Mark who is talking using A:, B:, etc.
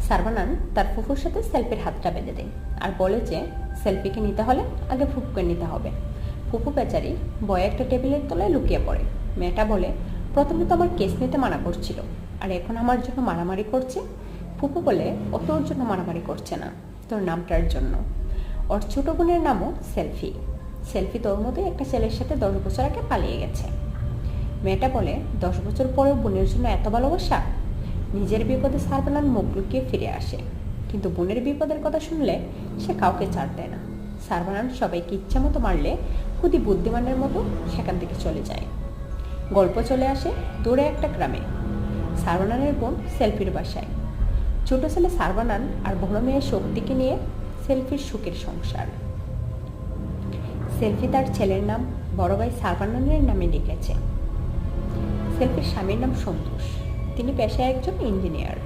A: সারবানান তার ফুফুর সাথে সেলফির হাতটা বেঁধে দেয় আর বলে যে সেলফিকে নিতে হলে আগে ফুফুকে নিতে হবে। ফুফু বেচারি ভয়ে একটা টেবিলের তলায় লুকিয়ে পড়ে। মেয়েটা বলে, প্রথমে তো আমার কেস নিতে মানা করছিল, আর এখন আমার জন্য মারামারি করছে। ফুফু বলে, ও তোর জন্য মারামারি করছে না, তোর নামটার জন্য। ওর ছোট বোনের নামও সেলফি। সেলফি তোর মতোই একটা ছেলের সাথে 10 বছর আগে পালিয়ে গেছে। মেয়েটা বলে, 10 বছর পরেও বোনের জন্য এত ভালোবাসা? নিজের বিপদে সারবানান মুখ লুকিয়ে ফিরে আসে, কিন্তু বোনের বিপদের কথা শুনলে সে কাউকে ছাড় দেয় না। সারবানান সবাইকে ইচ্ছা মতো মারলে খুদি বুদ্ধিমানের মতো সেখান থেকে চলে যায়। গল্প চলে আসে দূরে একটা গ্রামে, সারবানানের বোন সেলফির বাসায়। ছোট ছেলে সারবানান আর বড় মেয়ে শক্তিকে নিয়ে সেলফির সুখের সংসার। সেলফি তার ছেলের নাম বড় ভাই সারবানানের নামে লিখেছে। সেলফির স্বামীর নাম সন্তোষ, তিনি পেশায় একজন ইঞ্জিনিয়ার।